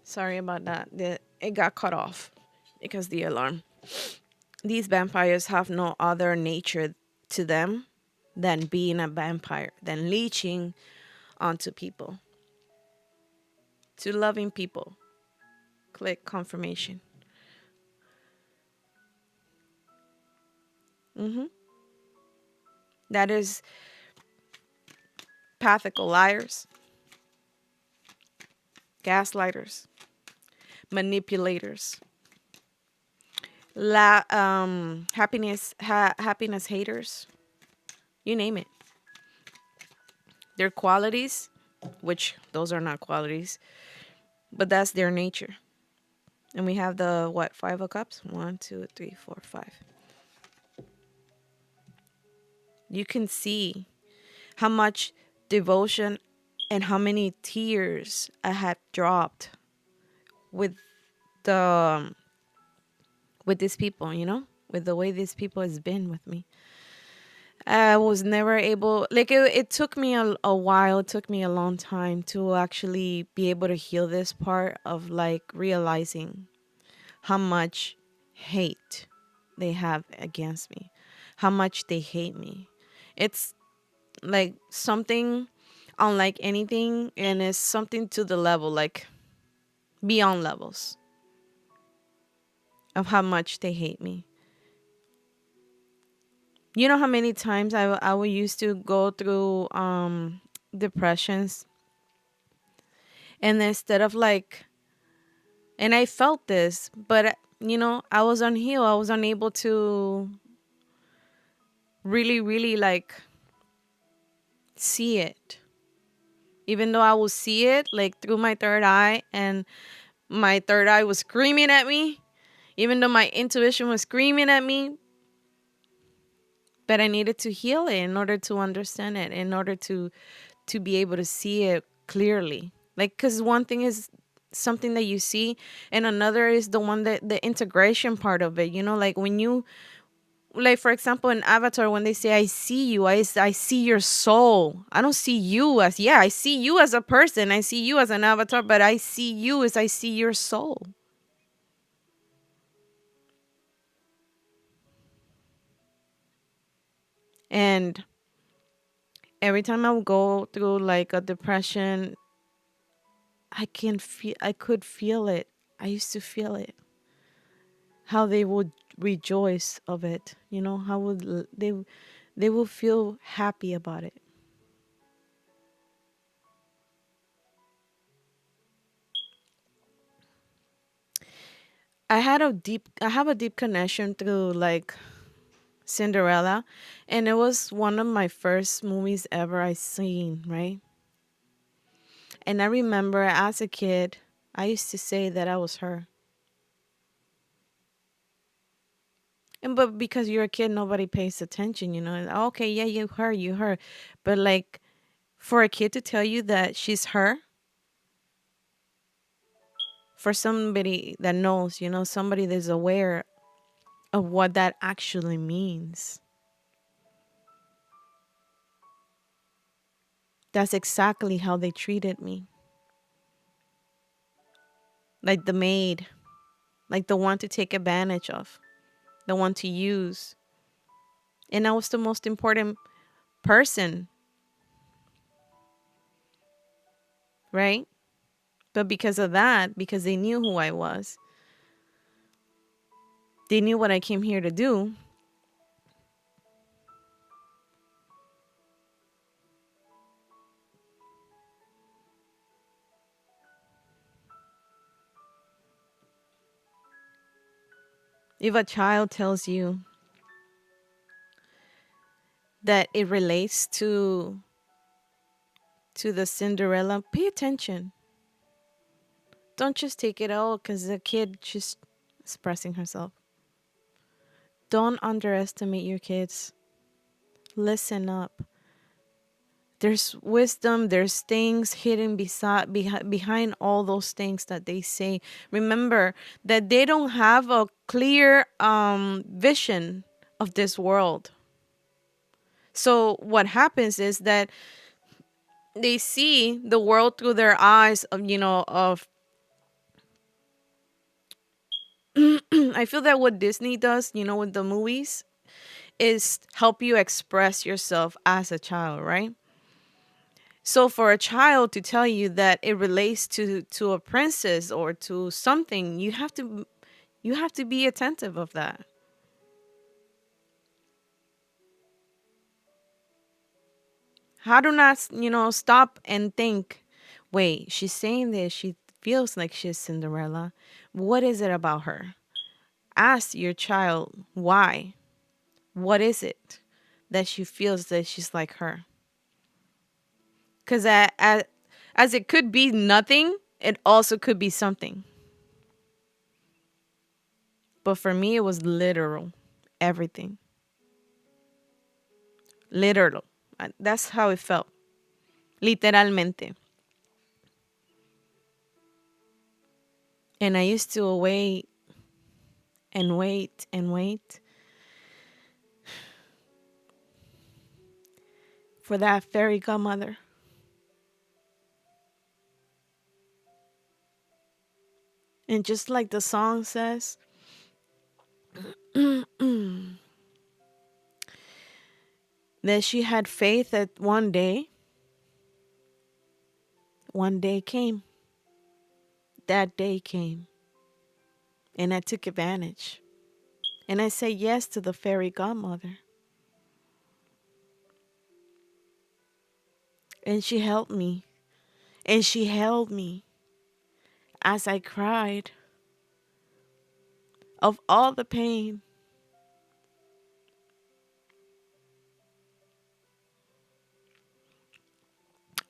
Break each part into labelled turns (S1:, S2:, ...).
S1: Sorry about that. It got cut off because the alarm. These vampires have no other nature to them than being a vampire, than leeching onto people, to loving people. Click confirmation. hmm That is pathical liars, gaslighters, manipulators, happiness haters. You name it. Their qualities, which those are not qualities, but that's their nature. And we have the what, 5 of cups? 1, 2, 3, 4, 5. You can see how much devotion and how many tears I have dropped with the with these people, with the way these people has been with me. I was never able, like it took me a while, it took me a long time to actually be able to heal this part of like realizing how much hate they have against me, how much they hate me. It's like something unlike anything, and it's something to the level, like beyond levels of how much they hate me. You know how many times I would used to go through depressions, and instead of like, and I felt this, but I was unhealed. I was unable to really, really like see it. Even though I would see it like through my third eye, and my third eye was screaming at me, even though my intuition was screaming at me, but I needed to heal it in order to understand it, in order to be able to see it clearly. Like, because one thing is something that you see, and another is the one that the integration part of it. Like when you, like for example in Avatar, when they say I see you, I see your soul. I don't see you as, yeah, I see you as a person, I see you as an avatar, but I see you as I see your soul. And every time I would go through like a depression, I could feel it. I used to feel it. How they would rejoice of it. How they will feel happy about it. I have a deep connection through like Cinderella, and it was one of my first movies ever I seen, right? And I remember as a kid, I used to say that I was her. And but because you're a kid, nobody pays attention. Okay, yeah, you her. But like for a kid to tell you that she's her, for somebody that knows, somebody that's aware of what that actually means. That's exactly how they treated me. Like the maid, like the one to take advantage of, the one to use. And I was the most important person, right? But because of that, because they knew who I was, they knew what I came here to do. If a child tells you that it relates to the Cinderella, pay attention. Don't just take it all because the kid just expressing herself. Don't underestimate your kids. Listen up. There's wisdom, there's things hidden behind all those things that they say. Remember that they don't have a clear vision of this world. So what happens is that they see the world through their eyes of I feel that what Disney does, with the movies, is help you express yourself as a child, right? So for a child to tell you that it relates to a princess or to something, you have to be attentive of that. How do not, stop and think, wait, she's saying this, she feels like she's Cinderella. What is it about her? Ask your child why. What is it that she feels that she's like her? Because as it could be nothing, it also could be something. But for me, it was literal. Everything. Literal. That's how it felt. Literalmente. And I used to wait and wait and wait for that fairy godmother. And just like the song says, that she had faith that one day came. That day came. And I took advantage. And I said yes to the fairy godmother. And she helped me. And she held me as I cried of all the pain,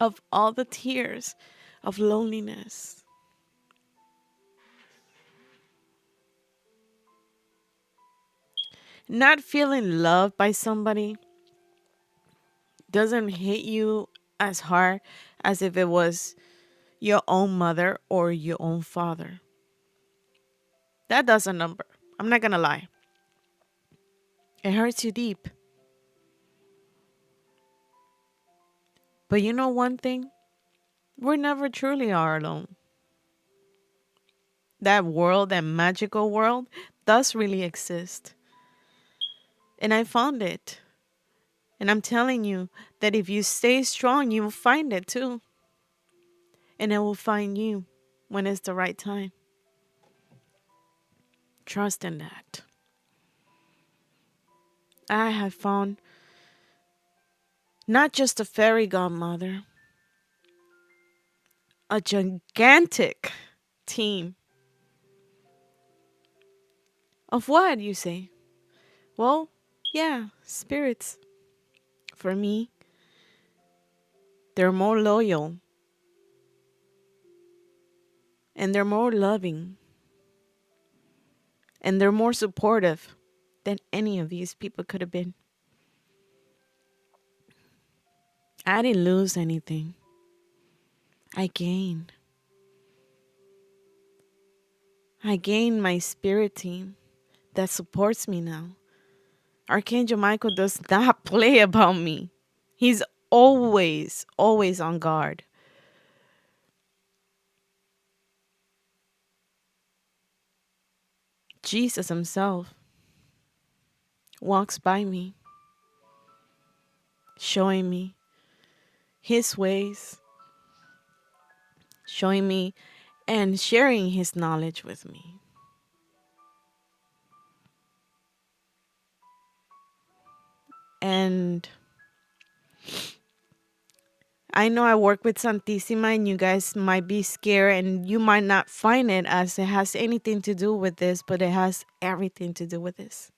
S1: of all the tears of loneliness. Not feeling loved by somebody doesn't hit you as hard as if it was your own mother or your own father. That does a number. I'm not going to lie. It hurts you deep. But you know one thing? We're never truly are alone. That world, that magical world, does really exist. And I found it. And I'm telling you that if you stay strong, you will find it too. And it will find you when it's the right time. Trust in that. I have found not just a fairy godmother, a gigantic team. Of what, you say? Well, yeah, spirits. For me, they're more loyal and they're more loving and they're more supportive than any of these people could have been. I didn't lose anything. I gained. I gained my spirit team that supports me now. Archangel Michael does not play about me. He's always, always on guard. Jesus himself walks by me, showing me his ways, showing me and sharing his knowledge with me. And I know I work with Santissima and you guys might be scared and you might not find it as it has anything to do with this, but it has everything to do with this.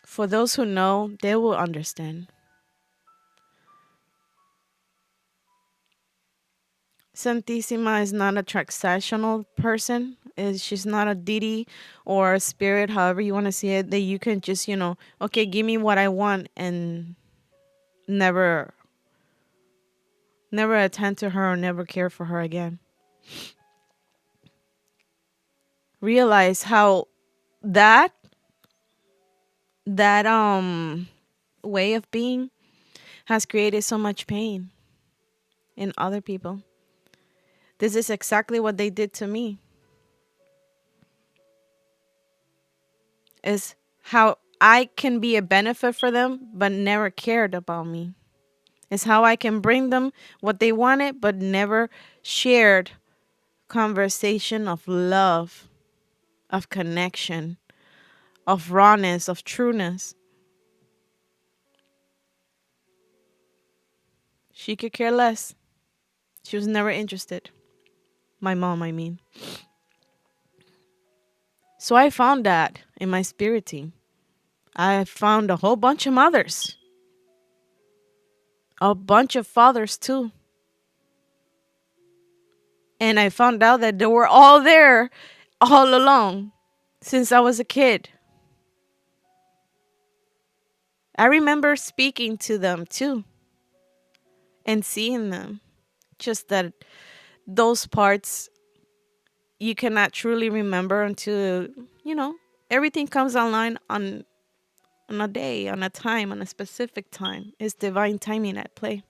S1: For those who know, they will understand. Santissima is not a transactional person. She's not a deity or a spirit, however you want to see it, that you can just, okay, give me what I want and never, never attend to her or never care for her again. Realize how that, that way of being has created so much pain in other people. This is exactly what they did to me. is how I can be a benefit for them, but never cared about me. It's how I can bring them what they wanted, but never shared conversation of love, of connection, of rawness, of trueness. She could care less. She was never interested. My mom, I mean. So I found that in my spirit team. I found a whole bunch of mothers, a bunch of fathers too. And I found out that they were all there all along since I was a kid. I remember speaking to them too and seeing them. Just that those parts you cannot truly remember until, you know, everything comes online on a day, on a time, on a specific time. It's divine timing at play.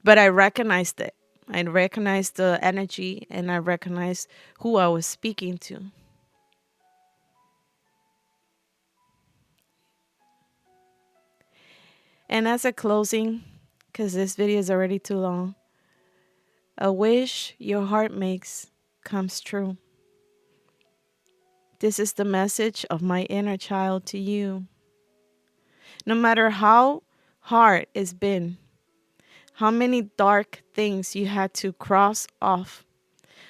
S1: But I recognized it. I recognized the energy and I recognized who I was speaking to. And as a closing, because this video is already too long, a wish your heart makes comes true. This is the message of my inner child to you. No matter how hard it's been, how many dark things you had to cross off,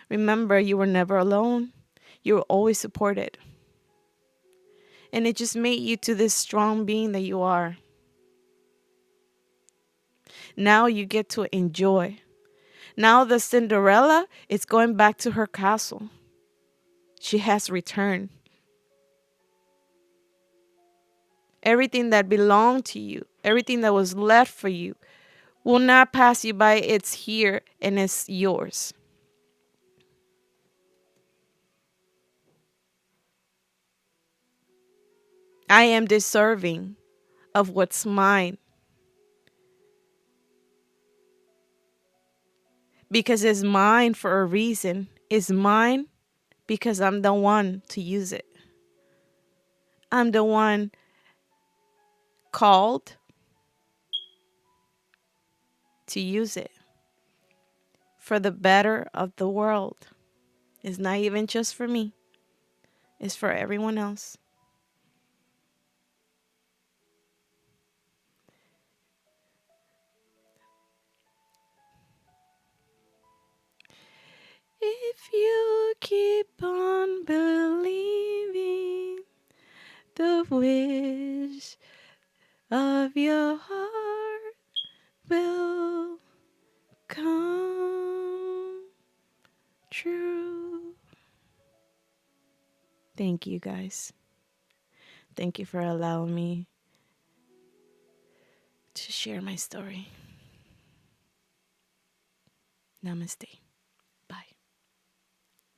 S1: remember you were never alone. You were always supported. And it just made you to this strong being that you are. Now you get to enjoy. Now the Cinderella is going back to her castle. She has returned. Everything that belonged to you, everything that was left for you, will not pass you by. It's here and it's yours. I am deserving of what's mine because it's mine for a reason. It's mine because I'm the one to use it. I'm the one called to use it for the better of the world. It's not even just for me. It's for everyone else. If you keep on believing, the wish of your heart will come true. Thank you, guys. Thank you for allowing me to share my story. Namaste.